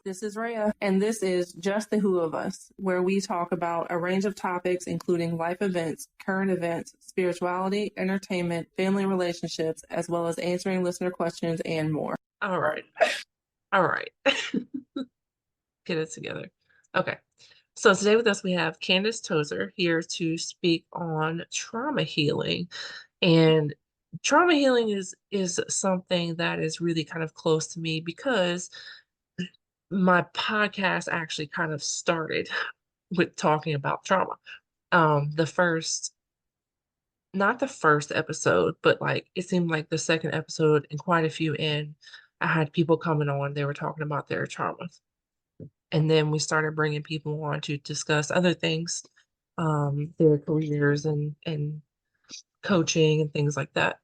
This is Rhea, and this is Just the Who of Us, where we talk about a range of topics, including life events, current events, spirituality, entertainment, family relationships, as well as answering listener questions and more. All right. Get it together. Okay. So today with us, we have Candace Tozer here to speak on trauma healing. And trauma healing is something that is really kind of close to me because my podcast actually kind of started with talking about trauma. The first, not the first episode, but like it seemed like the second episode and quite a few in, I had people coming on, they were talking about their traumas. And then we started bringing people on to discuss other things, their careers and coaching and things like that.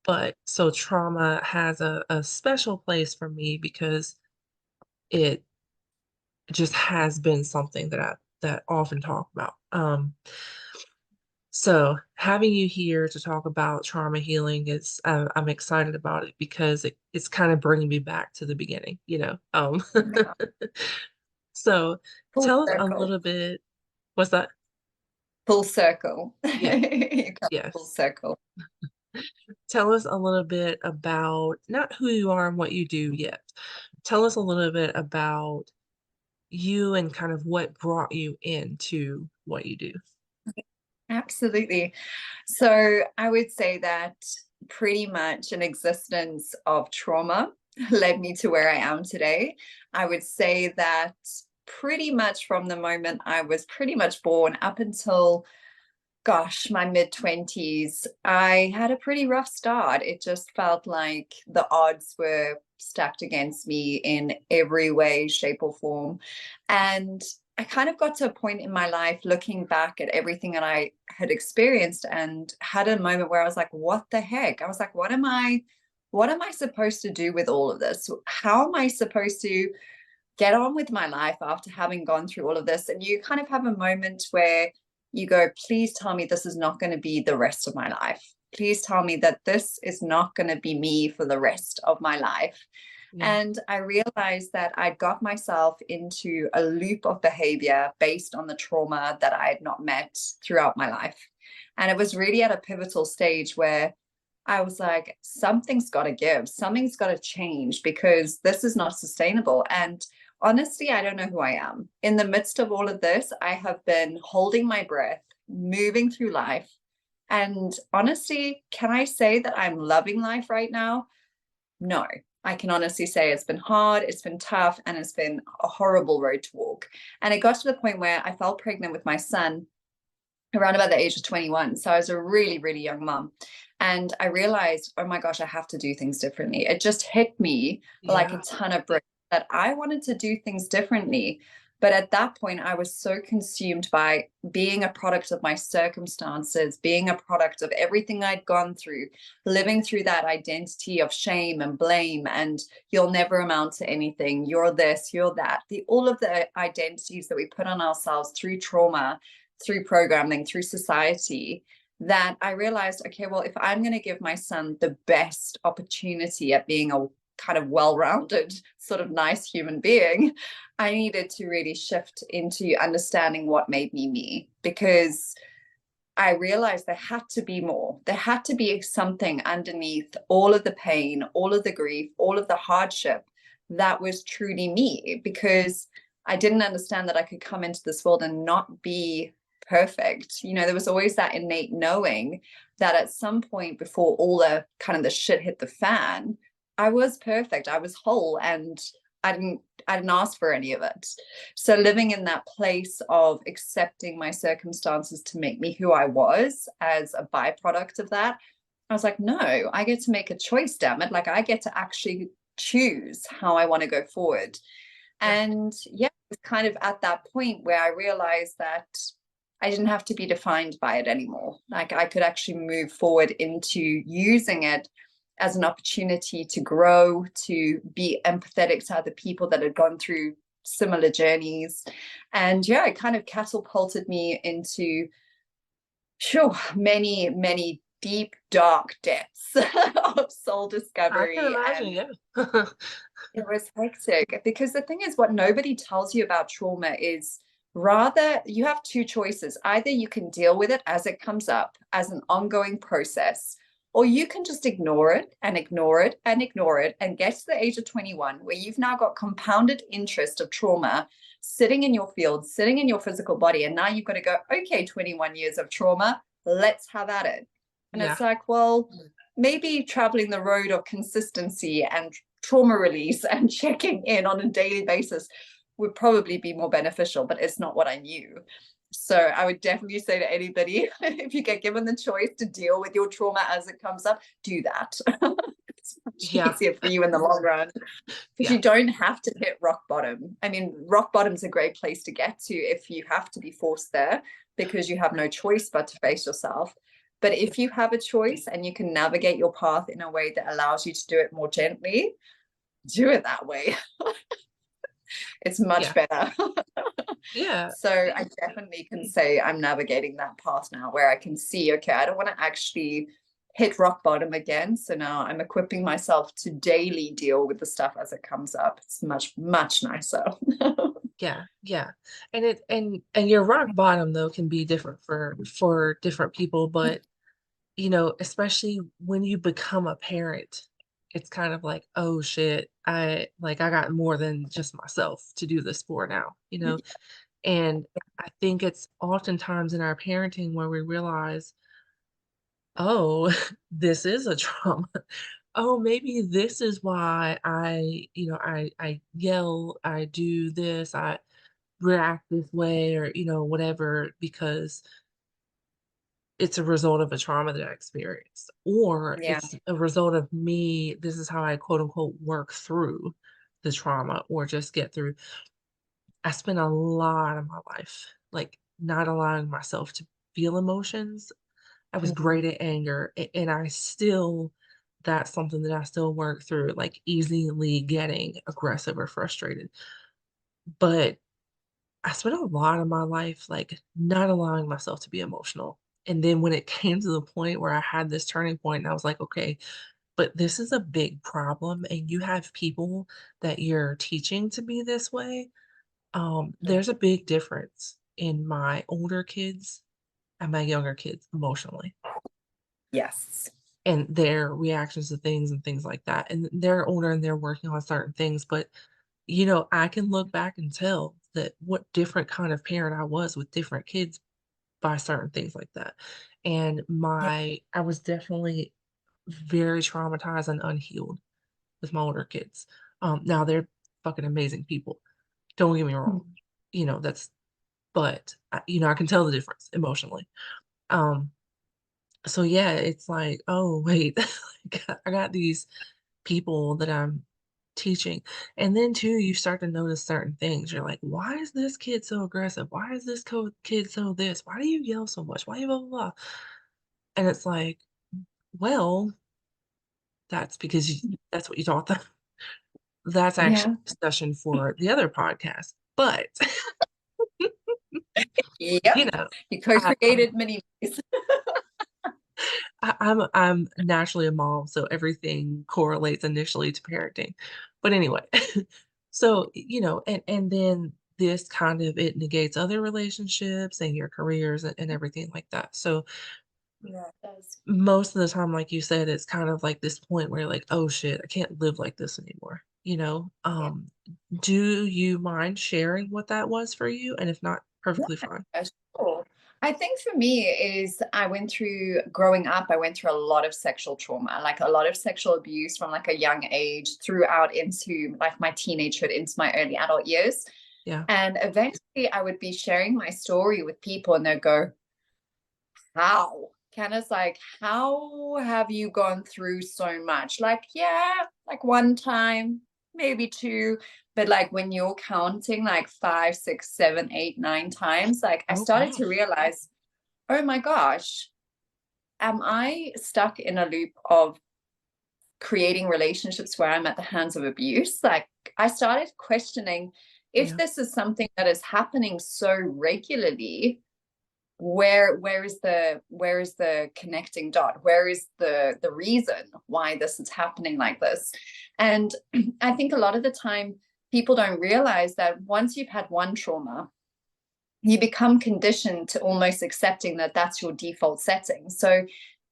But so trauma has a special place for me because it just has been something that I often talk about. So having you here to talk about trauma healing is I'm excited about it because it's kind of bringing me back to the beginning, you know. Yeah. So Full tell us a circle. little bit. What's that? Full circle. Yeah. You come full Yes. circle. Tell us a little bit about not who you are and what you do yet. Tell us a little bit about you and kind of what brought you into what you do. Absolutely. So I would say that pretty much an existence of trauma led me to where I am today. I would say that pretty much from the moment I was pretty much born up until, gosh, my mid-20s, I had a pretty rough start. It just felt like the odds were stacked against me in every way, shape, or form. And I kind of got to a point in my life looking back at everything that I had experienced and had a moment where I was like, what the heck? I was like, what am I supposed to do with all of this? How am I supposed to get on with my life after having gone through all of this? And you kind of have a moment where you go, please tell me this is not going to be the rest of my life. Please tell me that this is not going to be me for the rest of my life. Yeah. And I realized that I got myself into a loop of behavior based on the trauma that I had not met throughout my life. And it was really at a pivotal stage where I was like, something's got to give, something's got to change because this is not sustainable. And honestly, I don't know who I am. In the midst of all of this, I have been holding my breath, moving through life. And honestly, can I say that I'm loving life right now? No, I can honestly say it's been hard, it's been tough, and it's been a horrible road to walk. And it got to the point where I fell pregnant with my son around about the age of 21. So I was a really, really young mom. And I realized, oh my gosh, I have to do things differently. It just hit me like a ton of bricks that I wanted to do things differently. But at that point, I was so consumed by being a product of my circumstances, being a product of everything I'd gone through, living through that identity of shame and blame, and you'll never amount to anything. You're this, you're that. All of the identities that we put on ourselves through trauma, through programming, through society, that I realized, okay, well, if I'm going to give my son the best opportunity at being a kind of well-rounded, sort of nice human being, I needed to really shift into understanding what made me me, because I realized there had to be more. There had to be something underneath all of the pain, all of the grief, all of the hardship that was truly me, because I didn't understand that I could come into this world and not be perfect. You know, there was always that innate knowing that at some point before all the kind of the shit hit the fan, I was perfect. I was whole, and I didn't ask for any of it. So living in that place of accepting my circumstances to make me who I was as a byproduct of that, I was like, no, I get to make a choice, damn it. Like, I get to actually choose how I want to go forward. And yeah, it was kind of at that point where I realized that I didn't have to be defined by it anymore. Like, I could actually move forward into using it as an opportunity to grow, to be empathetic to other people that had gone through similar journeys. And yeah, it kind of catapulted me into many, many deep, dark depths of soul I can discovery. imagine, And yeah. It was hectic because the thing is, what nobody tells you about trauma is rather you have two choices. Either you can deal with it as it comes up as an ongoing process, or you can just ignore it and ignore it and ignore it and get to the age of 21 where you've now got compounded interest of trauma sitting in your field, sitting in your physical body. And now you've got to go, okay, 21 years of trauma, let's have at it. And Yeah. it's like, well, maybe traveling the road of consistency and trauma release and checking in on a daily basis would probably be more beneficial, but it's not what I knew. So I would definitely say to anybody, if you get given the choice to deal with your trauma as it comes up, do that. It's much Yeah. easier for you in the long run because Yeah. you don't have to hit rock bottom. I mean, rock bottom's a great place to get to if you have to be forced there because you have no choice but to face yourself. But if you have a choice and you can navigate your path in a way that allows you to do it more gently, do it that way. It's much better. Yeah. So I definitely can say I'm navigating that path now where I can see, okay, I don't want to actually hit rock bottom again. So now I'm equipping myself to daily deal with the stuff as it comes up. It's much, much nicer. Yeah. Yeah. And your rock bottom though can be different for different people, but especially when you become a parent, it's kind of like, oh shit, I got more than just myself to do this for now. And I think it's oftentimes in our parenting where we realize, oh, this is a trauma. Oh, maybe this is why I yell, I do this, I react this way, or whatever, because it's a result of a trauma that I experienced, or Yeah. it's a result of me. This is how I quote unquote work through the trauma or just get through. I spent a lot of my life like not allowing myself to feel emotions. I was Mhm. great at anger, and I still, that's something that I still work through, like easily getting aggressive or frustrated. But I spent a lot of my life, like, not allowing myself to be emotional, and then when it came to the point where I had this turning point, and I was like, "Okay, but this is a big problem, and you have people that you're teaching to be this way." There's a big difference in my older kids and my younger kids emotionally, Yes. and their reactions to things and things like that, and they're older and they're working on certain things, but I can look back and tell that what different kind of parent I was with different kids by certain things like that. And Yeah. I was definitely very traumatized and unhealed with my older kids. Now they're fucking amazing people. Don't get me wrong. That's, but I can tell the difference emotionally. Um, so yeah, it's like, oh wait, I got these people that I'm teaching. And then too, you start to notice certain things. You're like, why is this kid so aggressive? Why is this kid so this? Why do you yell so much? Why you blah blah blah? And it's like, well, that's because that's what you taught them. That's actually Yeah. a discussion for the other podcast. But you Yep. know, You I, I'm co-created mini me's. I'm naturally a mom, so everything correlates initially to parenting. But anyway, so and then this kind of it negates other relationships and your careers and everything like that. So Yeah, it does. most of the time, like you said, it's kind of like this point where you're like, oh shit, I can't live like this anymore. Yeah. Do you mind sharing what that was for you? And if not, perfectly fine. Yeah, sure. I think for me is I went through growing up, I went through a lot of sexual trauma, like a lot of sexual abuse from like a young age throughout into like my teenagehood, into my early adult years. Yeah. And eventually I would be sharing my story with people and they'd go, how? Candace, like, how have you gone through so much? Like, yeah, like one time, maybe two, but like when you're counting like 5, 6, 7, 8, 9 times, like I Oh started to gosh. realize, oh my gosh, am I stuck in a loop of creating relationships where I'm at the hands of abuse? Like I started questioning if Yeah. this is something that is happening so regularly, where is the connecting dot? Where is the reason why this is happening like this? And I think a lot of the time people don't realize that once you've had one trauma, you become conditioned to almost accepting that that's your default setting. So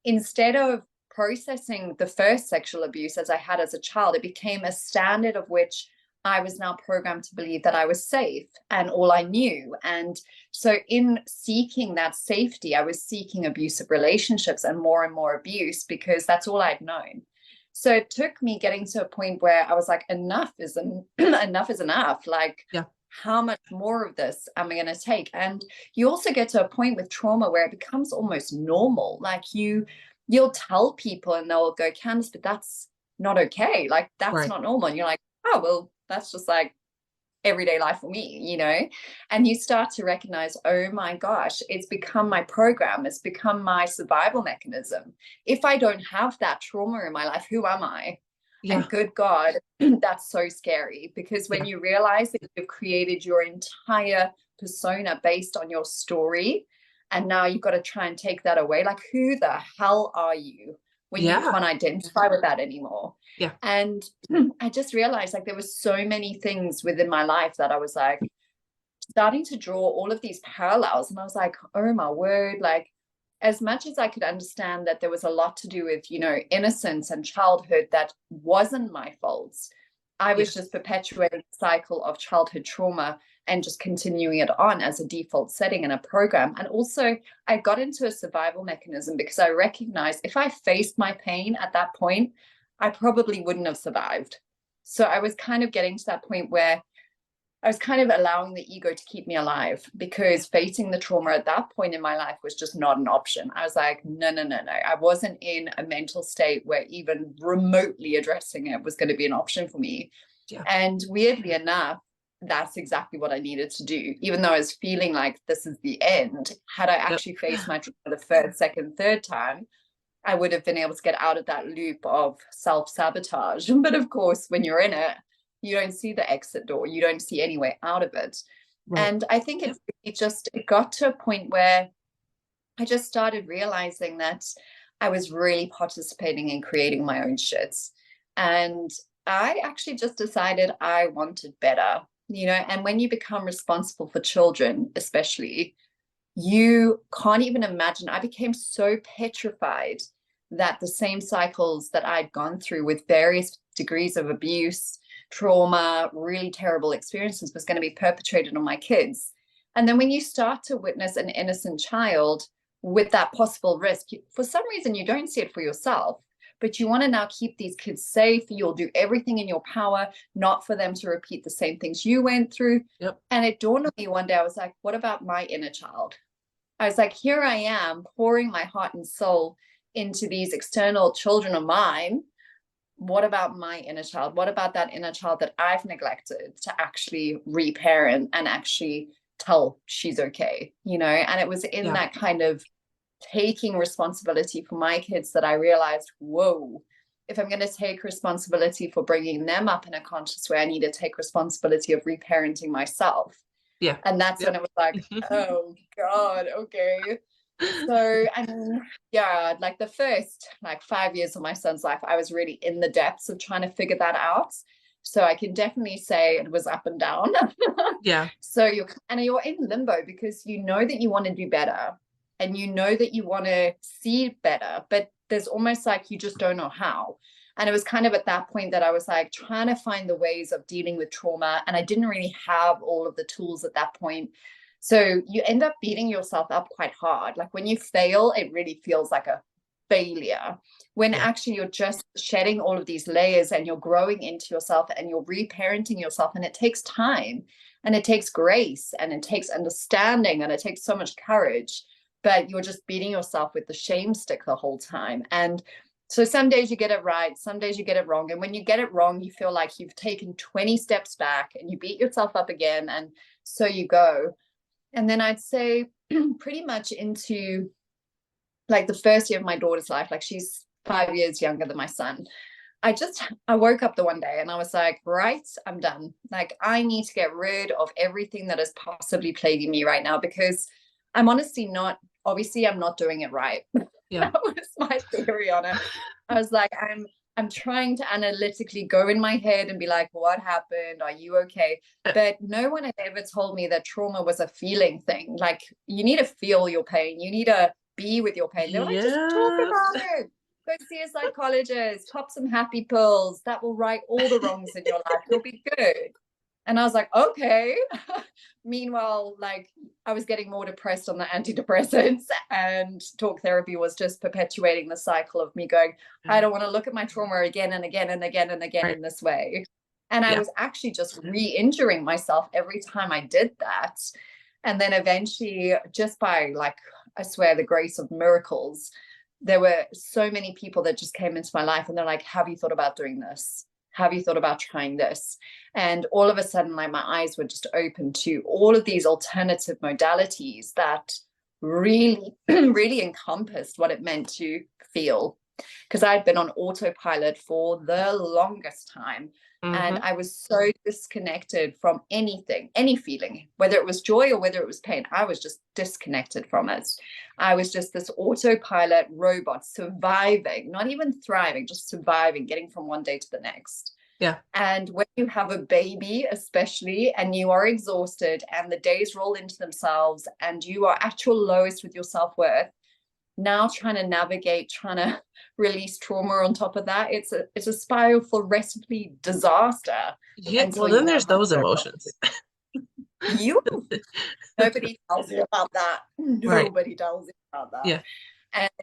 instead of processing the first sexual abuse as I had as a child, it became a standard of which I was now programmed to believe that I was safe and all I knew. And so in seeking that safety, I was seeking abusive relationships and more abuse because that's all I'd known. So it took me getting to a point where I was like, enough is enough is enough. Like, Yeah. How much more of this am I going to take? And you also get to a point with trauma where it becomes almost normal. Like you'll tell people and they'll go, Candace, but that's not okay. Like, that's Right. not normal. And you're like, oh, well, that's just like everyday life for me, you know? And you start to recognize, oh my gosh, it's become my program. It's become my survival mechanism. If I don't have that trauma in my life, who am I? Yeah. And good God, that's so scary, because when you realize that you've created your entire persona based on your story, and now you've got to try and take that away, like, who the hell are you when you can't identify with that anymore? Yeah. And I just realized, like, there were so many things within my life that I was like starting to draw all of these parallels, and I was like, oh my word, like, as much as I could understand that there was a lot to do with, you know, innocence and childhood that wasn't my fault, I was just perpetuating the cycle of childhood trauma and just continuing it on as a default setting in a program. And also I got into a survival mechanism because I recognized if I faced my pain at that point, I probably wouldn't have survived. So I was kind of getting to that point where I was kind of allowing the ego to keep me alive, because facing the trauma at that point in my life was just not an option. I was like, no. I wasn't in a mental state where even remotely addressing it was going to be an option for me. Yeah. And weirdly enough, that's exactly what I needed to do. Even though I was feeling like this is the end, had I actually faced my trauma the first, second, third time, I would have been able to get out of that loop of self-sabotage. But of course, when you're in it, you don't see the exit door. You don't see any way out of it. Right. And I think it got to a point where I just started realizing that I was really participating in creating my own shits. And I actually just decided I wanted better, you know. And when you become responsible for children, especially, you can't even imagine. I became so petrified that the same cycles that I'd gone through with various degrees of abuse, trauma, really terrible experiences was going to be perpetrated on my kids. And then when you start to witness an innocent child with that possible risk, for some reason you don't see it for yourself, but you want to now keep these kids safe. You'll do everything in your power not for them to repeat the same things you went through. And it dawned on me one day, I was like, what about my inner child? I was like, here I am pouring my heart and soul into these external children of mine. What about my inner child? What about that inner child that I've neglected to actually reparent and actually tell she's okay, you know? And it was in that kind of taking responsibility for my kids that I realized, whoa, if I'm going to take responsibility for bringing them up in a conscious way, I need to take responsibility of reparenting myself. Yeah. And that's when it was like, oh God, okay. So, I mean, like the first 5 years of my son's life, I was really in the depths of trying to figure that out. So I can definitely say it was up and down. So you're in limbo, because you know that you want to do better and you know that you want to see better, but there's almost like you just don't know how. And it was kind of at that point that I was like trying to find the ways of dealing with trauma. And I didn't really have all of the tools at that point. So you end up beating yourself up quite hard. Like when you fail, it really feels like a failure, when actually you're just shedding all of these layers and you're growing into yourself and you're reparenting yourself. And it takes time and it takes grace and it takes understanding and it takes so much courage, but you're just beating yourself with the shame stick the whole time. And so some days you get it right, some days you get it wrong. And when you get it wrong, you feel like you've taken 20 steps back and you beat yourself up again. And so you go. And then I'd say pretty much into like the first year of my daughter's life, like she's 5 years younger than my son. I woke up the one day and I was like, right, I'm done. Like I need to get rid of everything that is possibly plaguing me right now, because I'm honestly not, obviously I'm not doing it right. Yeah. That was my theory on it. I was like, I'm trying to analytically go in my head and be like, what happened? Are you okay? But no one had ever told me that trauma was a feeling thing. Like, you need to feel your pain. You need to be with your pain. They were like, just talk about it. Go see a psychologist, pop some happy pills. That will right all the wrongs in your life. You'll be good. And I was like, okay. Meanwhile, like, I was getting more depressed on the antidepressants, and talk therapy was just perpetuating the cycle of me going, I don't want to look at my trauma again and again and again and again in this way. And I was actually just re-injuring myself every time I did that. And then eventually, just by, like, I swear, the grace of miracles, there were so many people that just came into my life and they're like, have you thought about doing this? Have you thought about trying this? And all of a sudden, like, my eyes were just open to all of these alternative modalities that really, really encompassed what it meant to feel. Because I'd been on autopilot for the longest time. And I was so disconnected from anything, any feeling, whether it was joy or whether it was pain. I was just disconnected from it. I was just this autopilot robot surviving, not even thriving, just surviving, getting from one day to the next. Yeah. And when you have a baby, especially, and you are exhausted and the days roll into themselves and you are at your lowest with your self-worth, now trying to navigate, trying to release trauma on top of that, it's a spiralful recipe disaster. Yeah. Well, then there's those emotions. Nobody tells you about that. Nobody tells you about that. Yeah.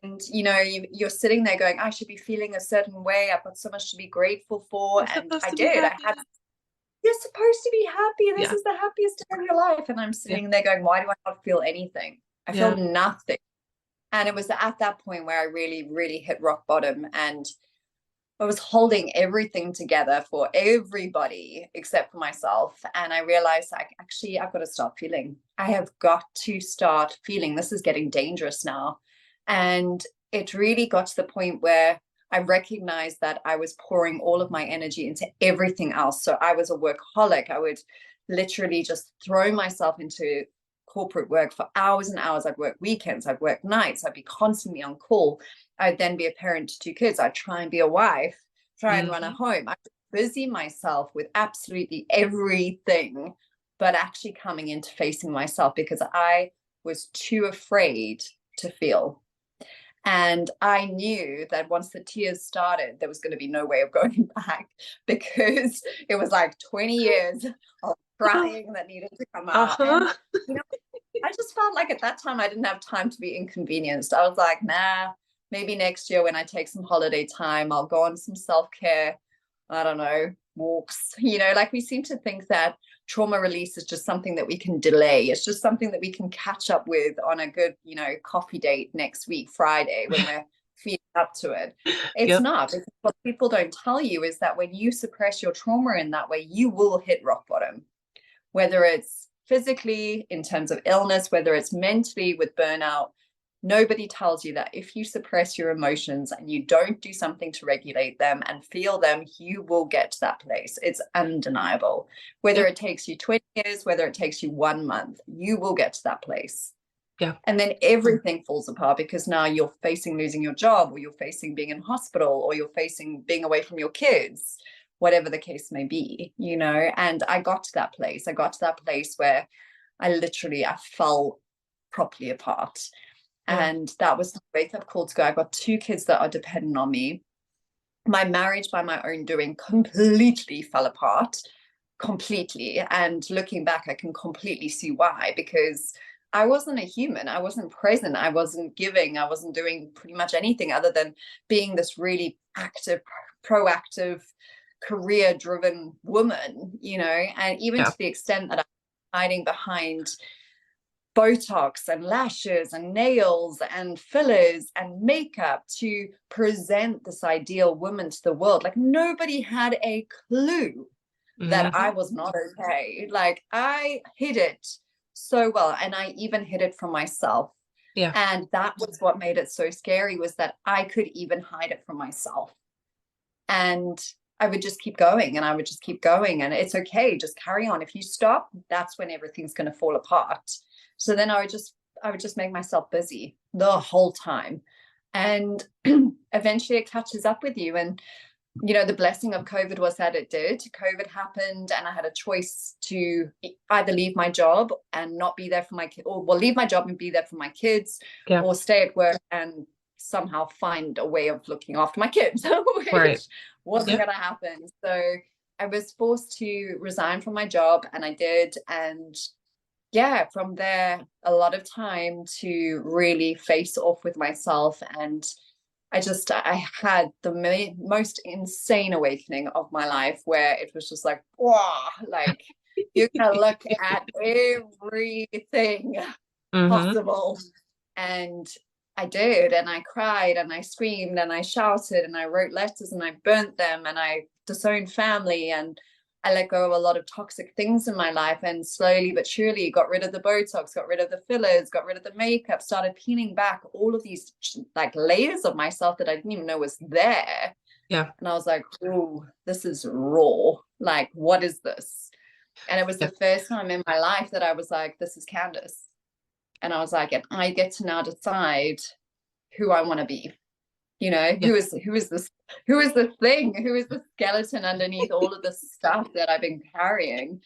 And you're sitting there going, I should be feeling a certain way. I've got so much to be grateful for. And I did. You're supposed to be happy. This is the happiest day of your life. And I'm sitting there going, why do I not feel anything? I feel nothing. And it was at that point where I really, really hit rock bottom, and I was holding everything together for everybody except for myself. And I realized, like, actually, I've got to start feeling. I have got to start feeling. This is getting dangerous now. And it really got to the point where I recognized that I was pouring all of my energy into everything else. So I was a workaholic. I would literally just throw myself into corporate work for hours and hours. I'd work weekends, I'd work nights, I'd be constantly on call. I'd then be a parent to 2 kids. I'd try and be a wife, try and run a home. I'd busy myself with absolutely everything, but actually coming into facing myself because I was too afraid to feel. And I knew that once the tears started, there was going to be no way of going back, because it was like 20 years of crying that needed to come out. And, I just felt like at that time I didn't have time to be inconvenienced. I was like, nah, maybe next year when I take some holiday time, I'll go on some self-care, I don't know, walks. Like, we seem to think that trauma release is just something that we can delay. It's just something that we can catch up with on a good, coffee date next week, Friday, when we're feeling up to it. It's not. Because what people don't tell you is that when you suppress your trauma in that way, you will hit rock bottom, whether it's physically in terms of illness, whether it's mentally with burnout. Nobody tells you that if you suppress your emotions and you don't do something to regulate them and feel them, you will get to that place. It's undeniable. Whether it takes you 20 years, whether it takes you 1 month, you will get to that place. Yeah. And then everything falls apart, because now you're facing losing your job, or you're facing being in hospital, or you're facing being away from your kids, whatever the case may be, and I got to that place. I got to that place where I fell properly apart. And that was the wake-up call to go. I've got 2 kids that are dependent on me. My marriage, by my own doing, completely fell apart, completely. And looking back, I can completely see why, because I wasn't a human. I wasn't present. I wasn't giving. I wasn't doing pretty much anything other than being this really active, proactive, career-driven woman, and even to the extent that I'm hiding behind Botox and lashes and nails and fillers and makeup to present this ideal woman to the world. Like, nobody had a clue that I was not okay. Like, I hid it so well, and I even hid it from myself. Yeah. And that was what made it so scary, was that I could even hide it from myself. And I would just keep going, and I would just keep going, and it's okay, just carry on. If you stop, that's when everything's going to fall apart. So then I would just just make myself busy the whole time. And eventually it catches up with you. And, the blessing of COVID was that it did. COVID happened and I had a choice to either leave my job and not be there for my kids, or leave my job and be there for my kids, or stay at work and somehow find a way of looking after my kids, which wasn't going to happen. So I was forced to resign from my job, and I did. And from there, a lot of time to really face off with myself. And I had the most insane awakening of my life, where it was just like, wow, like you can look at everything possible. And I did, and I cried and I screamed and I shouted and I wrote letters and I burnt them and I disowned family, and I let go of a lot of toxic things in my life, and slowly but surely got rid of the Botox, got rid of the fillers, got rid of the makeup, started peeling back all of these like layers of myself that I didn't even know was there. Yeah. And I was like, oh, this is raw. Like, what is this? And it was the first time in my life that I was like, this is Candace. And I was like, and I get to now decide who I want to be. Who is the thing, who is the skeleton underneath all of the stuff that I've been carrying.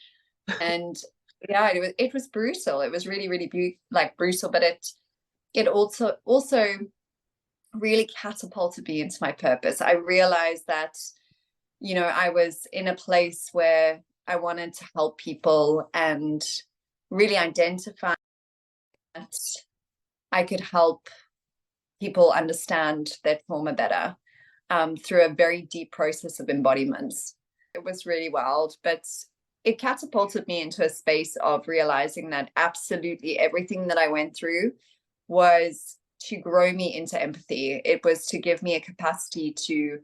And it was brutal. It was really, really brutal, but it also really catapulted me into my purpose. I realized that, I was in a place where I wanted to help people and really identify that I could help people understand their trauma better through a very deep process of embodiments. It was really wild, but it catapulted me into a space of realizing that absolutely everything that I went through was to grow me into empathy. It was to give me a capacity to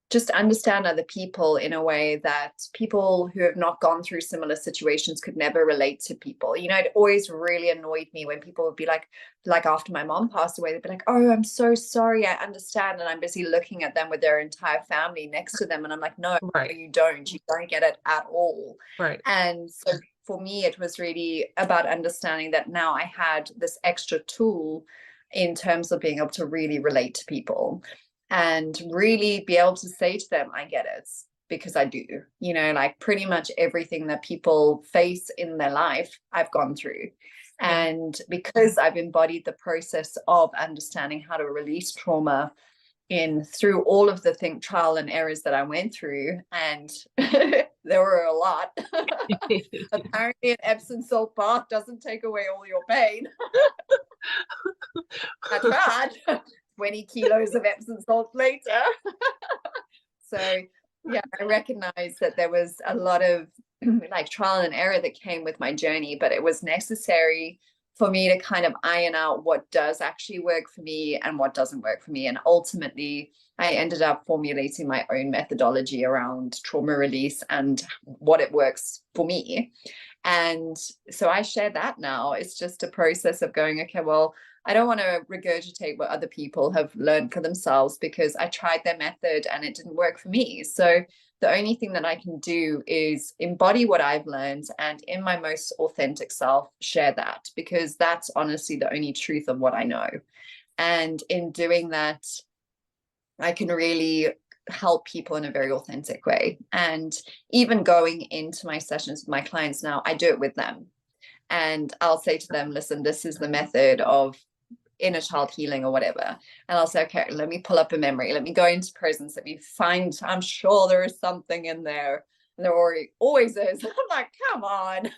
just understand other people in a way that people who have not gone through similar situations could never relate to people. It always really annoyed me when people would be like after my mom passed away, they'd be like, oh, I'm so sorry, I understand. And I'm busy looking at them with their entire family next to them. And I'm like, no, you don't get it at all. Right. And so for me, it was really about understanding that now I had this extra tool in terms of being able to really relate to people and really be able to say to them, I get it, because I do. Like pretty much everything that people face in their life, I've gone through. And because I've embodied the process of understanding how to release trauma through all of the trial and errors that I went through, and there were a lot. Apparently an Epsom salt bath doesn't take away all your pain. I tried. 20 kilos of Epsom salt later. So I recognized that there was a lot of trial and error that came with my journey, but it was necessary for me to kind of iron out what does actually work for me and what doesn't work for me. And ultimately, I ended up formulating my own methodology around trauma release and what it works for me. And so I share that now. It's just a process of going, okay, well, I don't want to regurgitate what other people have learned for themselves, because I tried their method and it didn't work for me. So the only thing that I can do is embody what I've learned and in my most authentic self, share that, because that's honestly the only truth of what I know. And in doing that, I can really help people in a very authentic way. And even going into my sessions with my clients now, I do it with them. And I'll say to them, listen, this is the method of inner child healing or whatever. And I'll say, okay, let me pull up a memory. Let me go into prisons. Let me find, I'm sure there is something in there. And there always is. I'm like, come on.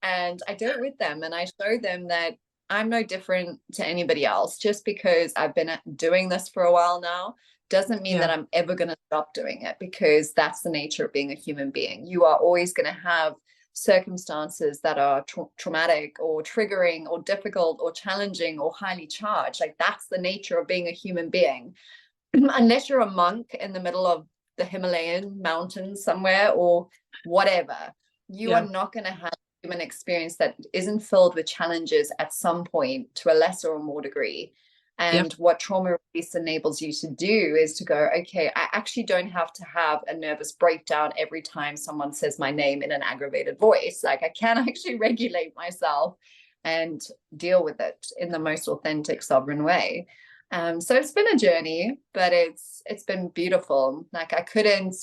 And I do it with them. And I show them that I'm no different to anybody else. Just because I've been doing this for a while now doesn't mean that I'm ever going to stop doing it, because that's the nature of being a human being. You are always going to have circumstances that are traumatic or triggering or difficult or challenging or highly charged. Like that's the nature of being a human being. Unless you're a monk in the middle of the Himalayan mountains somewhere or whatever, you are not going to have a human experience that isn't filled with challenges at some point to a lesser or more degree. And what trauma release enables you to do is to go, okay, I actually don't have to have a nervous breakdown every time someone says my name in an aggravated voice. Like I can actually regulate myself and deal with it in the most authentic, sovereign way. So it's been a journey, but it's been beautiful. Like I couldn't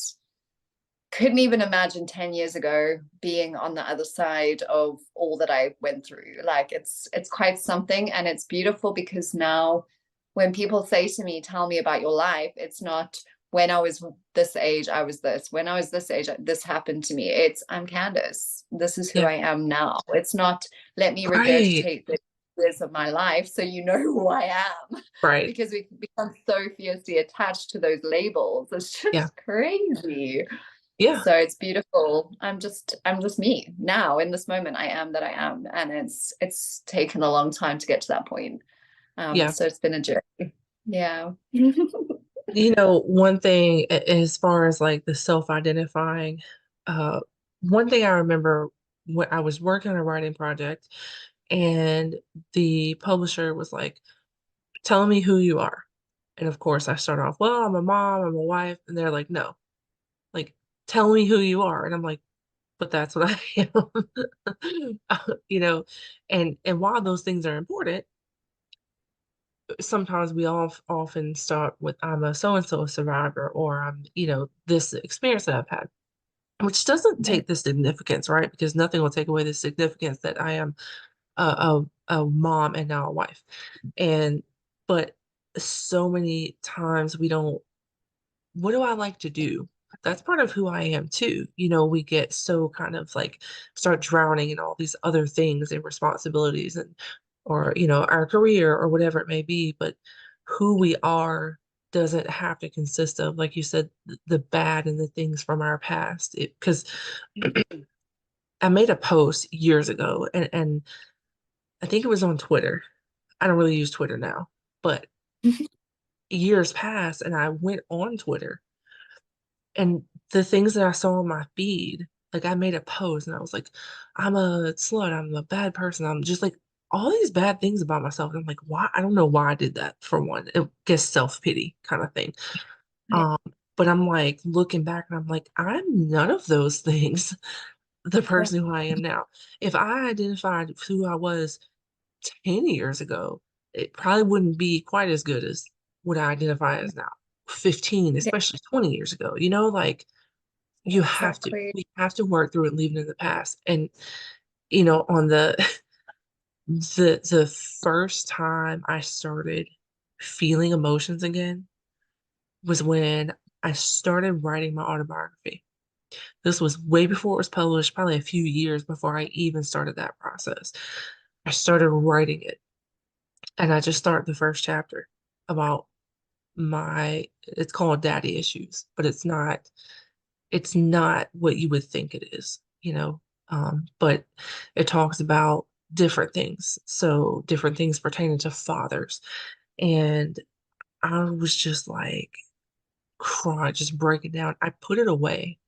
even imagine 10 years ago being on the other side of all that I went through. Like it's quite something, and it's beautiful because now when people say to me, tell me about your life, it's not when I was this age, I was this. When I was this age, this happened to me. It's I'm Candace. This is who Yeah. I am now. It's not let me Right. regurgitate the years of my life so you know who I am. Right. Because we become so fiercely attached to those labels. It's just crazy. Yeah. So it's beautiful. I'm just me now in this moment. I am that I am, and it's taken a long time to get to that point. So it's been a journey. Yeah. You know, one thing as far as like the self-identifying, one thing I remember when I was working on a writing project and the publisher was like, tell me who you are. And of course I start off, well, I'm a mom, I'm a wife, and they're like, no, like tell me who you are. And I'm like, but that's what I am. You know, and while those things are important, sometimes we all often start with I'm a so and so survivor, or I'm, you know, this experience that I've had, which doesn't Yeah. take the significance, right? Because nothing will take away the significance that I am a mom and now a wife. And but so many times we don't, what do I like to do? That's part of who I am too. You know, we get so kind of like start drowning in all these other things and responsibilities and or you know, our career or whatever it may be, but who we are doesn't have to consist of, like you said, the bad and the things from our past. Because I made a post years ago and I think it was on Twitter. I don't really use Twitter now, but years passed and I went on Twitter and the things that I saw on my feed, like I made a post and I was like, I'm a slut, I'm a bad person, I'm just like all these bad things about myself. And I'm like, why? I don't know why I did that for one. It gets self-pity kind of thing. Yeah. Um, but I'm like looking back and I'm like, I'm none of those things, the Yeah. person who I am now. If I identified who I was 10 years ago, it probably wouldn't be quite as good as what I identify as now. 15, Yeah. especially 20 years ago, you know, like you have to, Exactly. we have to work through it, leaving in the past. And, you know, on the, the first time I started feeling emotions again was when I started writing my autobiography. This was way before it was published, probably a few years before I even started that process. I started writing it and I just started the first chapter about my, it's called daddy issues, but it's not what you would think it is, you know. But it talks about different things. So different things pertaining to fathers. And I was just like crying, just breaking down. I put it away.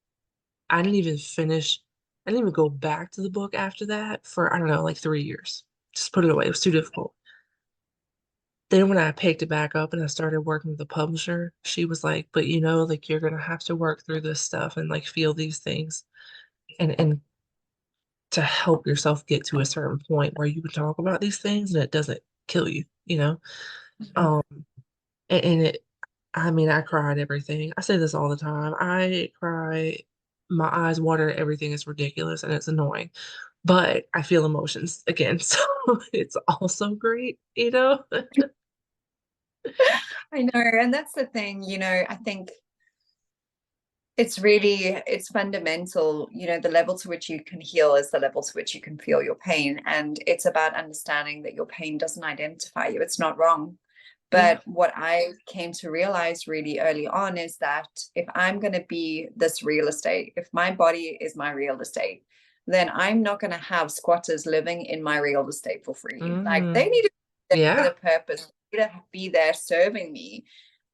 I didn't even finish, I didn't even go back to the book after that for, I don't know, like 3 years. Just put it away. It was too difficult. Then when I picked it back up and I started working with the publisher, she was like, but you know, like you're gonna have to work through this stuff and like feel these things and to help yourself get to a certain point where you can talk about these things and it doesn't kill you, you know? Um, and it, I mean, I cried everything. I say this all the time. I cry, my eyes water, everything is ridiculous and it's annoying, but I feel emotions again. So it's also great, you know? I know, and that's the thing, you know, I think it's fundamental, you know, the level to which you can heal is the level to which you can feel your pain, and it's about understanding that your pain doesn't identify you. It's not wrong. Yeah, But what I came to realize really early on is that if I'm going to be this real estate, if my body is my real estate, then I'm not going to have squatters living in my real estate for free. Like they need to be there with yeah, a purpose, they need to be there serving me.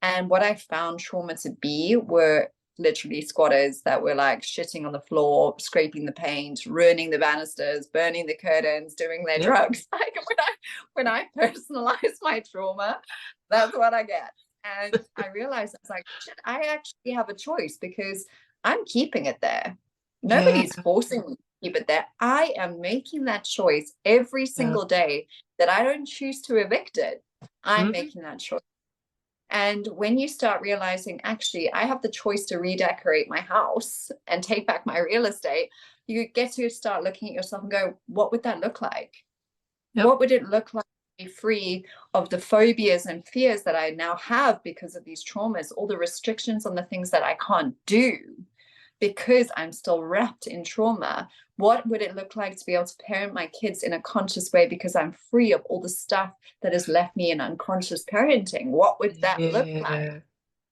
And what I found trauma to be were literally squatters that were like shitting on the floor, scraping the paint, ruining the banisters, burning the curtains, doing their yep, drugs. Like when I personalize my trauma, that's what I get. And I realized I was like, shit, I actually have a choice because I'm keeping it there. yeah, Nobody's forcing me. keep it there. I am making that choice every single day that I don't choose to evict it. I'm making that choice. And when you start realizing, actually, I have the choice to redecorate my house and take back my real estate, you get to start looking at yourself and go, what would that look like? Yep. What would it look like to be free of the phobias and fears that I now have because of these traumas, all the restrictions on the things that I can't do because I'm still wrapped in trauma? What would it look like to be able to parent my kids in a conscious way because I'm free of all the stuff that has left me in unconscious parenting? What would that look like?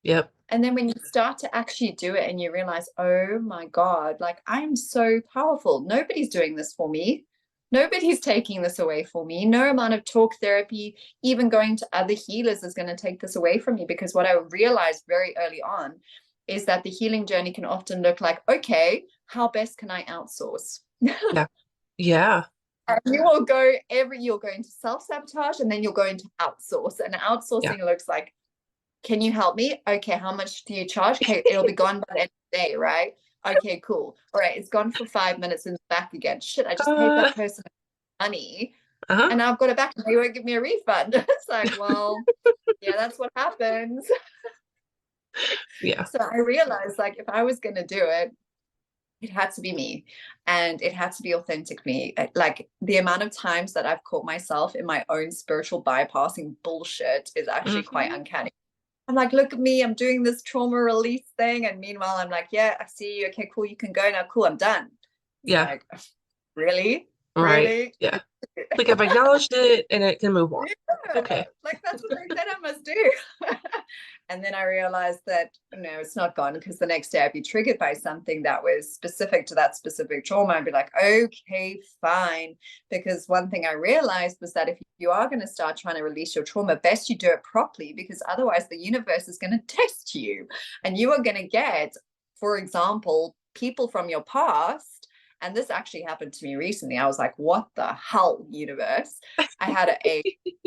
Yep. And then when you start to actually do it and you realize, oh my God, like I'm so powerful. Nobody's doing this for me. Nobody's taking this away for me. No amount of talk therapy, even going to other healers, is going to take this away from me. Because what I realized very early on is that the healing journey can often look like, okay, how best can I outsource? Yeah. And you will go you'll go into self-sabotage and then you'll go into outsource. And outsourcing looks like, can you help me? Okay, how much do you charge? Okay, it'll be gone by the end of the day, right? Okay, cool. All right, it's gone for 5 minutes and back again. Shit, I just paid that person money and now I've got it back and they won't give me a refund. It's like, well, yeah, that's what happens. Yeah. So I realized, like, if I was going to do it, it had to be me and it had to be authentic me. Like, the amount of times that I've caught myself in my own spiritual bypassing bullshit is actually quite uncanny. I'm like, look at me, I'm doing this trauma release thing. And meanwhile, I'm like, yeah, I see you. Okay, cool. You can go now. Cool. I'm done. It's like, really? Right. Really? Yeah. Like, I've acknowledged it and it can move on. Okay. Like, that's what they said I must do. And then I realized that, no, it's not gone, because the next day I'd be triggered by something that was specific to that specific trauma. I'd be like, okay, fine. Because one thing I realized was that if you are going to start trying to release your trauma, best you do it properly, because otherwise the universe is going to test you. And you are going to get, for example, people from your past. And this actually happened to me recently. I was like, what the hell, universe? I had a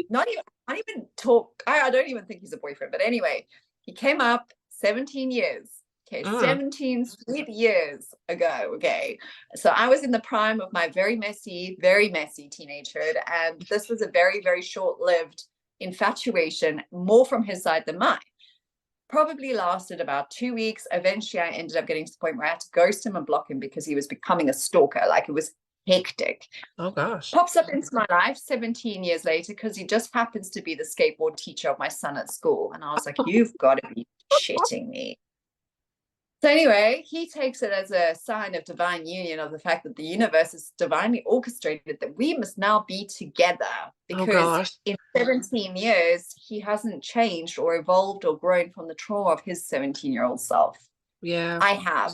not even talk. I don't even think he's a boyfriend. But anyway, he came up 17 years. Okay, 17 sweet years ago. Okay. So I was in the prime of my very messy teenagehood. And this was a very, very short-lived infatuation, more from his side than mine. Probably lasted about 2 weeks. Eventually, I ended up getting to the point where I had to ghost him and block him because he was becoming a stalker. Like, it was hectic. Oh, gosh. Pops up into my life 17 years later because he just happens to be the skateboard teacher of my son at school. And I was like, you've got to be shitting me. So anyway, he takes it as a sign of divine union, of the fact that the universe has divinely orchestrated that we must now be together, because in 17 years, he hasn't changed or evolved or grown from the trauma of his 17-year-old self. Yeah. I have.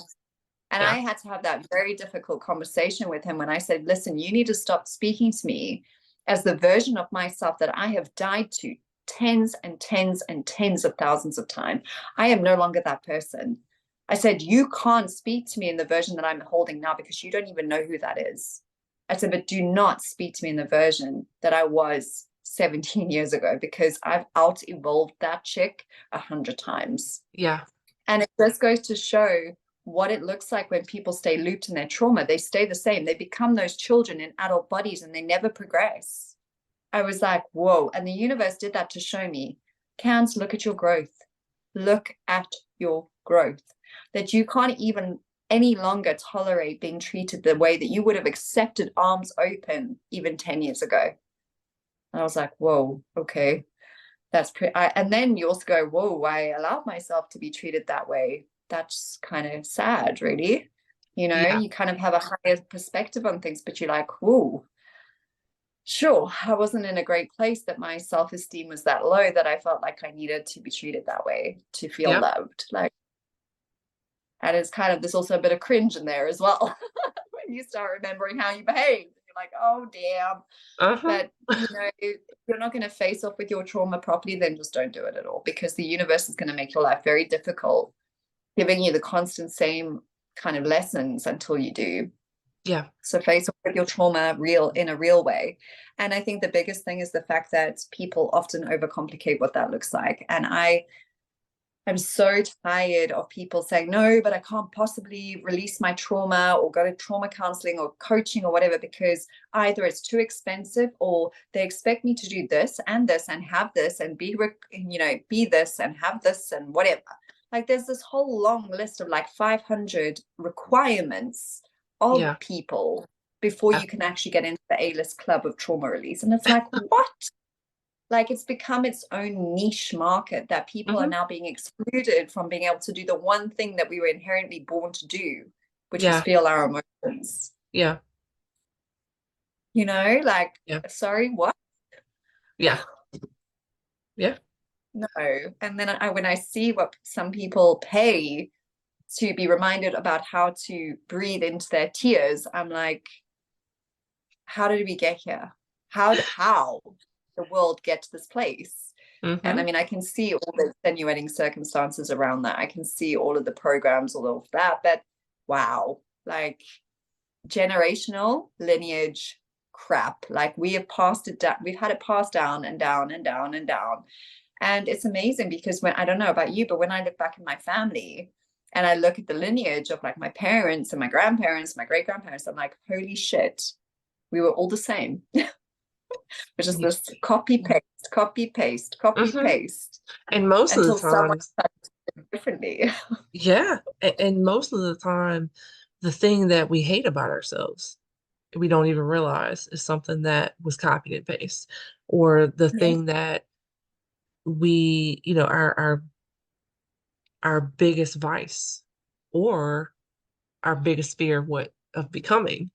And I had to have that very difficult conversation with him when I said, listen, you need to stop speaking to me as the version of myself that I have died to tens and tens and tens of thousands of times. I am no longer that person. I said, you can't speak to me in the version that I'm holding now because you don't even know who that is. I said, but do not speak to me in the version that I was 17 years ago, because I've out-evolved that chick 100 times. Yeah. And it just goes to show what it looks like when people stay looped in their trauma. They stay the same. They become those children in adult bodies and they never progress. I was like, whoa. And the universe did that to show me, Cans, look at your growth. Look at your growth. That you can't even any longer tolerate being treated the way that you would have accepted, arms open, even 10 years ago. And I was like, whoa, okay. That's pretty. And then you also go, whoa, I allowed myself to be treated that way. That's kind of sad, really. You know, you kind of have a higher perspective on things, but you're like, whoa, sure, I wasn't in a great place, that my self-esteem was that low that I felt like I needed to be treated that way to feel loved. Like, and it's kind of, there's also a bit of cringe in there as well when you start remembering how you behaved. You're like, oh, damn. But, you know, if you're not going to face off with your trauma properly, then just don't do it at all, because the universe is going to make your life very difficult, giving you the constant same kind of lessons until you do. Yeah. So face off with your trauma in a real way. And I think the biggest thing is the fact that people often overcomplicate what that looks like. And I I'm so tired of people saying, no, but I can't possibly release my trauma or go to trauma counseling or coaching or whatever, because either it's too expensive or they expect me to do this and have this and be, be this and have this and whatever. Like there's this whole long list of like 500 requirements of Yeah. people before Yeah. you can actually get into the A-list club of trauma release. And it's like, what? Like it's become its own niche market that people are now being excluded from being able to do the one thing that we were inherently born to do, which is Yeah. feel our emotions. Yeah. Like, Yeah. sorry, what? Yeah. Yeah. No. And then when I see what some people pay to be reminded about how to breathe into their tears, I'm like, how did we get here? How the world get to this place? And I mean, I can see all the extenuating circumstances around that. I can see all of the programs, all of that. But wow, like generational lineage crap. Like we have passed it down. We've had it passed down and down and down and down. And it's amazing because I don't know about you, but when I look back in my family and I look at the lineage of like my parents and my grandparents, my great grandparents, I'm like, holy shit, we were all the same. Which is this copy paste, copy paste, copy paste, And most of the until someone times, starts doing it differently. yeah. And most of the time, the thing that we hate about ourselves, we don't even realize is something that was copied and paste, or the Yeah. thing that we, our biggest vice or our biggest fear of becoming,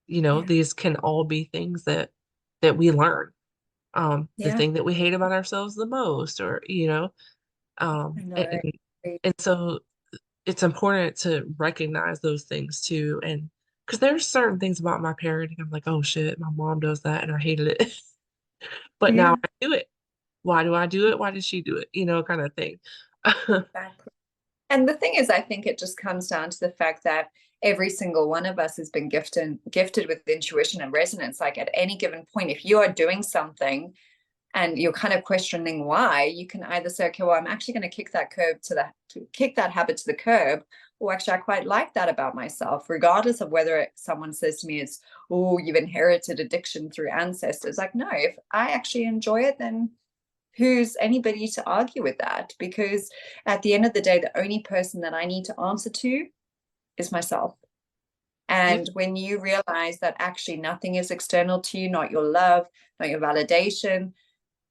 Yeah. these can all be things that we learn. The Yeah. thing that we hate about ourselves the most, or, I know. and so it's important to recognize those things too. And because there's certain things about my parenting, I'm like, oh shit, my mom does that and I hated it. But now Yeah. I do it. Why do I do it? Why did she do it? Kind of thing. Exactly. And the thing is, I think it just comes down to the fact that every single one of us has been gifted with intuition and resonance. Like at any given point, if you are doing something and you're kind of questioning why, you can either say, okay, well, I'm actually going to kick that habit to the curb, or actually I quite like that about myself, regardless of whether someone says to me it's, oh, you've inherited addiction through ancestors. Like, no, if I actually enjoy it, then who's anybody to argue with that? Because at the end of the day, the only person that I need to answer to is myself. Yeah. And when you realize that actually nothing is external to you, not your love, not your validation,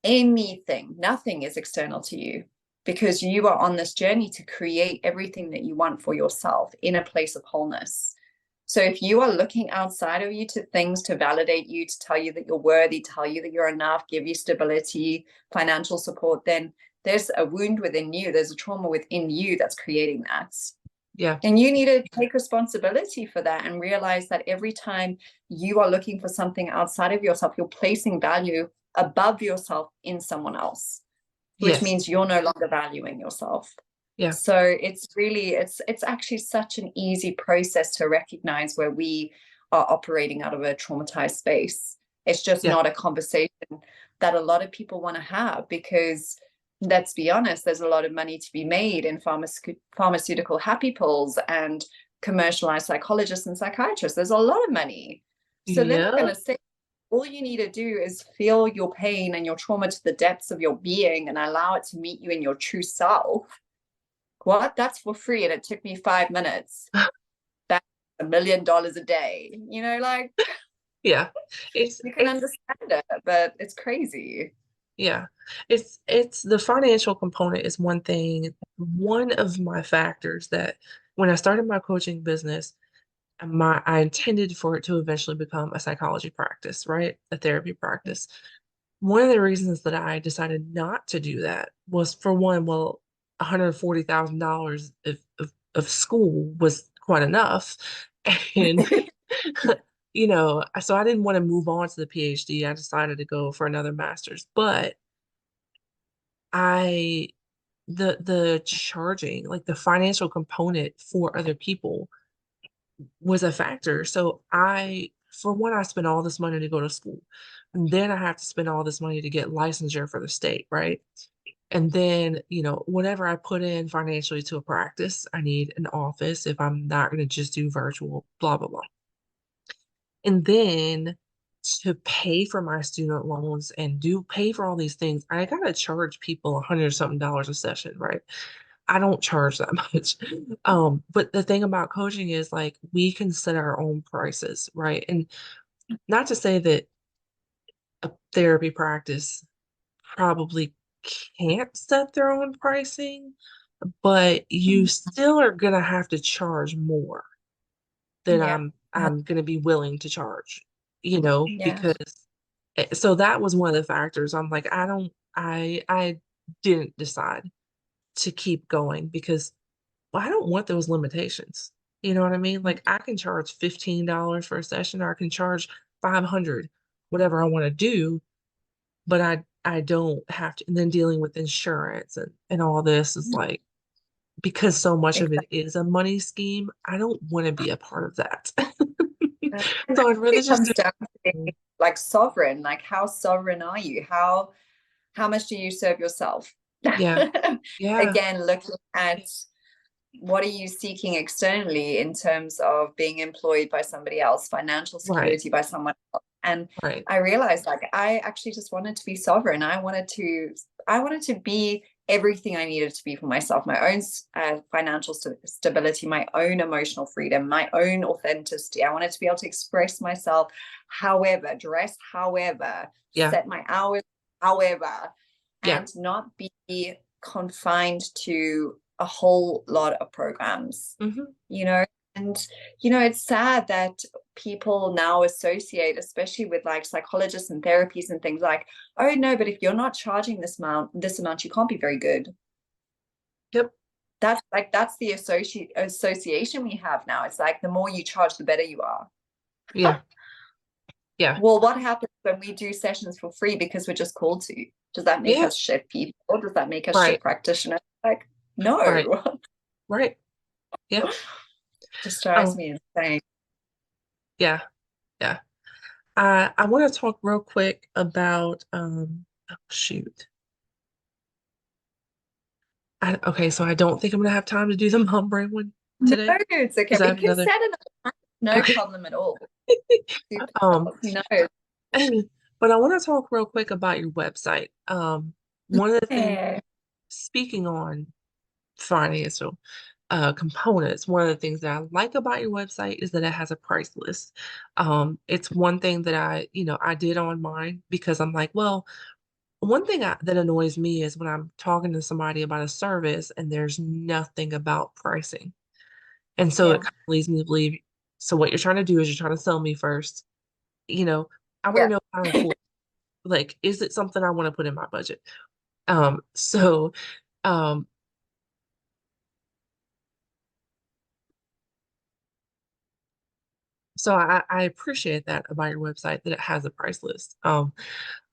nothing is external to you, because you are on this journey to create everything that you want for yourself in a place of wholeness. So if you are looking outside of you to things to validate you, to tell you that you're worthy, tell you that you're enough, give you stability, financial support, then there's a wound within you. There's a trauma within you that's creating that. Yeah. And you need to take responsibility for that and realize that every time you are looking for something outside of yourself, you're placing value above yourself in someone else, which Yes. means you're no longer valuing yourself. Yeah. So it's actually such an easy process to recognize where we are operating out of a traumatized space. It's just Yeah. not a conversation that a lot of people want to have, because let's be honest, there's a lot of money to be made in pharmaceutical happy pills and commercialized psychologists and psychiatrists. There's a lot of money. So then I'm going Yeah. to say, all you need to do is feel your pain and your trauma to the depths of your being and allow it to meet you in your true self. What? That's for free. And it took me 5 minutes. That's $1 million a day. Like, Yeah. you can understand it, but it's crazy. Yeah. It's the financial component is one thing. One of my factors that when I started my coaching business, I intended for it to eventually become a psychology practice, right? A therapy practice. One of the reasons that I decided not to do that was, for one, well, $140,000 of school was quite enough. And so I didn't want to move on to the PhD. I decided to go for another master's. But I the charging, like the financial component for other people was a factor. So for one, I spent all this money to go to school. And then I have to spend all this money to get licensure for the state, right? And then, whatever I put in financially to a practice, I need an office if I'm not going to just do virtual, blah, blah, blah. And then to pay for my student loans and do pay for all these things, I got to charge people $100 something a session, right? I don't charge that much. But the thing about coaching is like we can set our own prices, right? And not to say that a therapy practice probably can't set their own pricing, but you still are gonna have to charge more than Yeah. I'm gonna be willing to charge, Yeah. because so that was one of the factors. I'm like, I didn't decide to keep going because well, I don't want those limitations. You know what I mean? Like I can charge $15 for a session or I can charge 500, whatever I want to do, but I don't have to. And then dealing with insurance and all this is like because so much of it Exactly. is a money scheme, I don't want to be a part of that. And So I'd rather it just comes do down to being like sovereign. Like, how sovereign are you? How much do you serve yourself? yeah, yeah, Again, looking at what are you seeking externally in terms of being employed by somebody else, financial right, security by someone else. And right, I realized like I actually just wanted to be sovereign. I wanted to be everything I needed to be for myself, my own financial stability, my own emotional freedom, my own authenticity. I wanted to be able to express myself however, dress however, yeah, set my hours however, yeah, and not be confined to a whole lot of programs, hmm you know. And it's sad that people now associate, especially with like psychologists and therapies and things, like, oh no, but if you're not charging this amount, you can't be very good. yep, That's the association we have now. It's like the more you charge, the better you are. yeah, yeah, Well, what happens when we do sessions for free because we're just called to? Does that make yeah, us shit people, or does that make us shit right, practitioners? Like, right, no. right, yeah, Just drives um, me insane. yeah, yeah. I want to talk real quick about oh shoot. Okay, so I don't think I'm gonna have time to do the mom brain one No, today it's okay. because I We have can another. set another time. No Okay. problem at all. Um, No. but I want to talk real quick about your website. One of the things, Yeah. speaking on financial components, one of the things that I like about your website is that it has a price list. It's one thing that I did on mine because I'm like, well, one thing that annoys me is when I'm talking to somebody about a service and there's nothing about pricing. And so it Yeah. kind of leads me to believe, so what you're trying to do is you're trying to sell me first. You know, I want to Yeah. know if I can afford, like, is it something I want to put in my budget? So um I appreciate that about your website that it has a price list.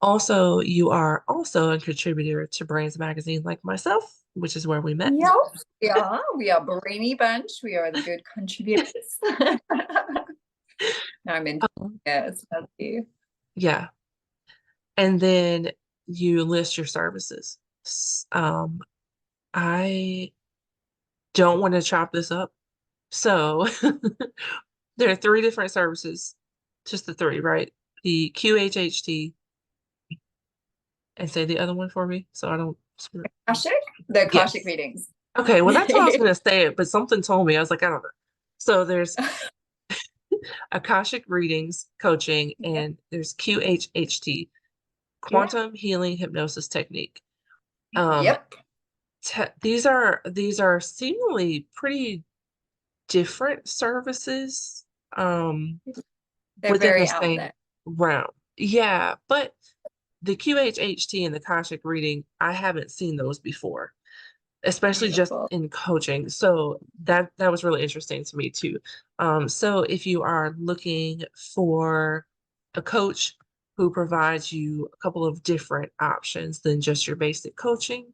Also, you are also a contributor to Brains Magazine like myself, which is where we met. Yeah. Yeah. We are brainy bunch. We are the good contributors. No, I'm in. Um, Yes, that's you. yeah. And then you list your services. I don't want to chop this up. So there are three different services, just the three, right? The QHHT, and say the other one for me so I don't screw it. Akashic? The Akashic Yes. readings. Okay, well, that's how I was going to say it, but something told me. I was like, I don't know. So there's Akashic readings, coaching, Yeah. and there's QHHT, Yeah. quantum healing hypnosis technique. Um, Yep. these are seemingly pretty different services They're within the very out same there. realm. Yeah, but the QHHT and the Akashic reading, I haven't seen those before, especially just Beautiful. in coaching. So that was really interesting to me too. So if you are looking for a coach who provides you a couple of different options than just your basic coaching,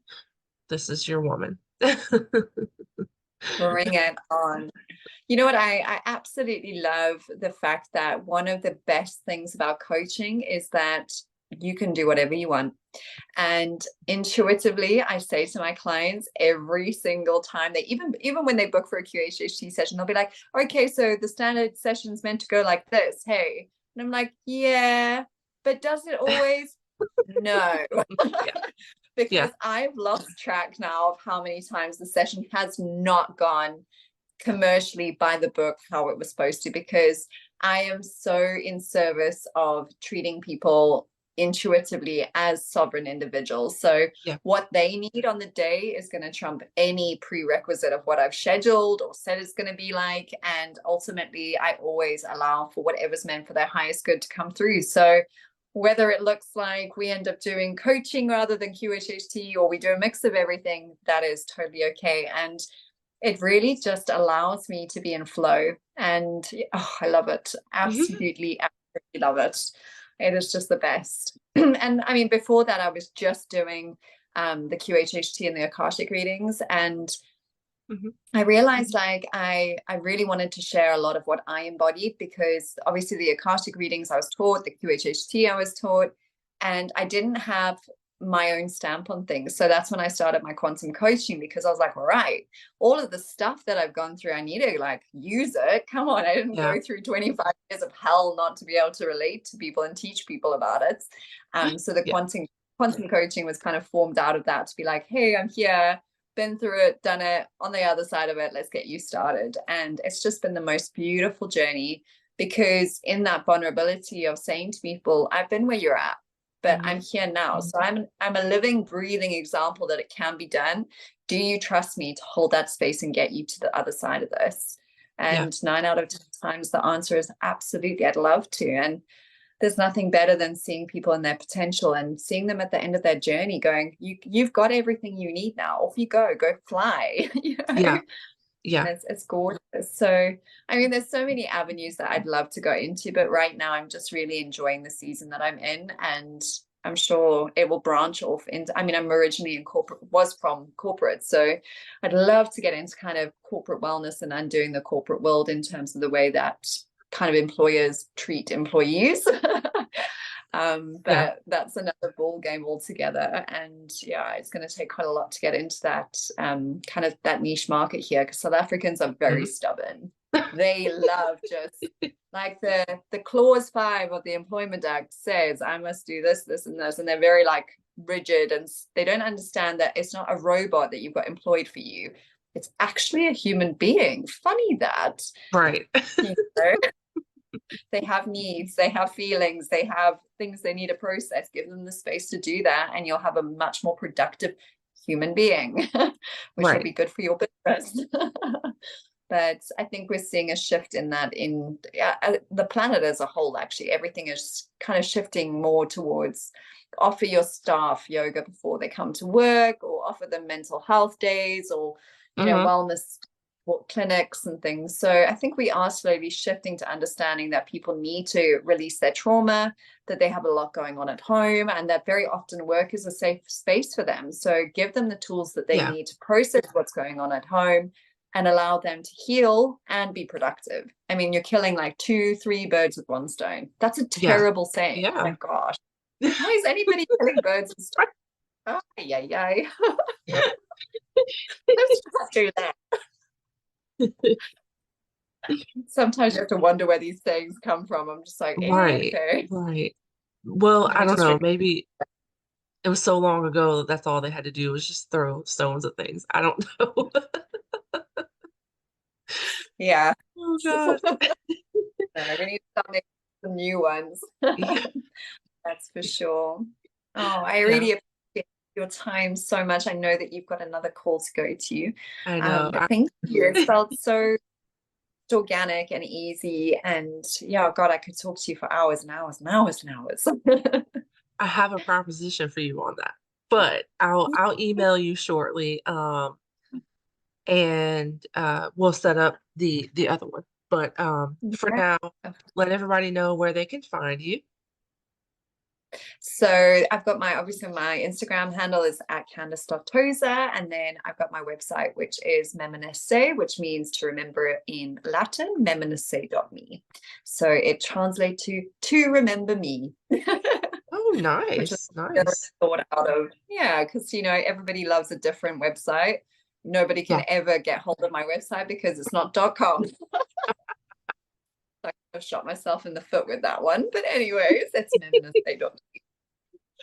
this is your woman. Bring it on. You know what? I absolutely love the fact that one of the best things about coaching is that you can do whatever you want. And intuitively, I say to my clients every single time, they even when they book for a QHHT session, they'll be like, okay, so the standard session's meant to go like this, hey. And I'm like, yeah, but does it always? No. Because Yeah. I've lost track now of how many times the session has not gone commercially by the book how it was supposed to, because I am so in service of treating people intuitively as sovereign individuals. So what they need on the day is going to trump any prerequisite of what I've scheduled or said it's going to be like. And ultimately, I always allow for whatever's meant for their highest good to come through. So whether it looks like we end up doing coaching rather than QHHT, or we do a mix of everything, that is totally okay. And it really just allows me to be in flow. And I love it. Absolutely, absolutely love it. It is just the best. And I mean, before that, I was just doing the QHHT and the Akashic readings. And I realized like I really wanted to share a lot of what I embodied, because obviously the Akashic readings I was taught, the QHHT I was taught, and I didn't have my own stamp on things. So that's when I started my quantum coaching, because I was like, all right, all of the stuff that I've gone through, I need to like use it. Come on, I didn't go through 25 years of hell not to be able to relate to people and teach people about it. So the quantum coaching was kind of formed out of that, to be like, hey, I'm here, been through it, done it, on the other side of it, let's get you started. And it's just been the most beautiful journey, because in that vulnerability of saying to people, I've been where you're at, but I'm here now. So I'm a living, breathing example that it can be done. Do you trust me to hold that space and get you to the other side of this? And 9 out of 10 times the answer is absolutely, I'd love to. And there's nothing better than seeing people in their potential and seeing them at the end of their journey going, you've got everything you need now. Off you go fly. It's gorgeous. So I mean, there's so many avenues that I'd love to go into, but right now I'm just really enjoying the season that I'm in, and I'm sure it will branch off into, I mean, I'm originally in was from corporate, so I'd love to get into kind of corporate wellness and undoing the corporate world in terms of the way that kind of employers treat employees. But that's another ball game altogether. And it's going to take quite a lot to get into that kind of that niche market here, because South Africans are very stubborn. They love just like the clause 5 of the Employment Act says, I must do this, this, and this, and they're very like rigid, and they don't understand that it's not a robot that you've got employed for you. It's actually a human being. Funny that. Right. You know? They have needs, they have feelings, they have things they need to process. Give them the space to do that, and you'll have a much more productive human being, which will be good for your business. But I think we're seeing a shift in that in the planet as a whole. Actually, everything is kind of shifting more towards offer your staff yoga before they come to work, or offer them mental health days, or wellness clinics and things. So I think we are slowly shifting to understanding that people need to release their trauma, that they have a lot going on at home, and that very often work is a safe space for them. So give them the tools that they need to process what's going on at home and allow them to heal and be productive. I mean, you're killing like 2-3 birds with one stone. That's a terrible saying. Oh my gosh. Why is anybody killing birds with stones? Oh, let's not do that. Sometimes you have to wonder where these things come from. I'm just like, okay. Right. Well, I don't know. Maybe it was so long ago that's all they had to do was just throw stones at things. I don't know. Yeah. Oh God. We need to start making some new ones. That's for sure. Oh, I really appreciate your time so much. I know that you've got another call to go to. I know. But thank you. It felt so organic and easy, and God, I could talk to you for hours and hours and hours and hours. I have a proposition for you on that, but I'll email you shortly. And we'll set up the other one. But for now, let everybody know where they can find you. So I've got my Instagram handle is @candice.tozer, and then I've got my website, which is memonesse, which means to remember in Latin, memonesse.me. So it translates to remember me. Oh Oh, which was nice, really nice. thought out of. Yeah, because everybody loves a different website. Nobody can Yeah. ever get hold of my website because it's not .com. I have shot myself in the foot with that one. But anyways, that's never.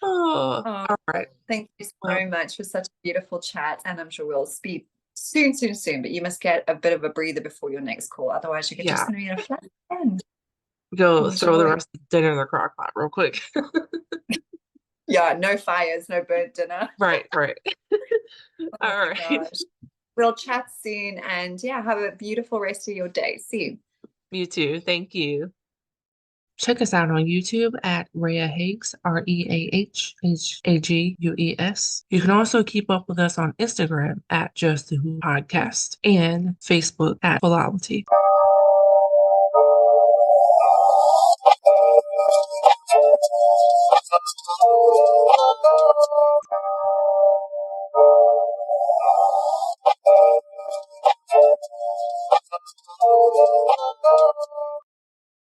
Oh, Oh, all right. thank you Well, so much for such a beautiful chat. And I'm sure we'll speak soon, soon, soon. But you must get a bit of a breather before your next call. Otherwise, you're just yeah, going to be in a flat end. go throw the Enjoy. rest of the dinner in the crock pot real quick. Yeah, no fires, no burnt dinner. Right, right. Oh All my right. gosh. We'll chat soon and yeah, have a beautiful rest of your day. See you. You too. Thank you. Check us out on YouTube at Rhea Higgs, ReaHagues. You can also keep up with us on Instagram at Just the Who Podcast and Facebook at Philology.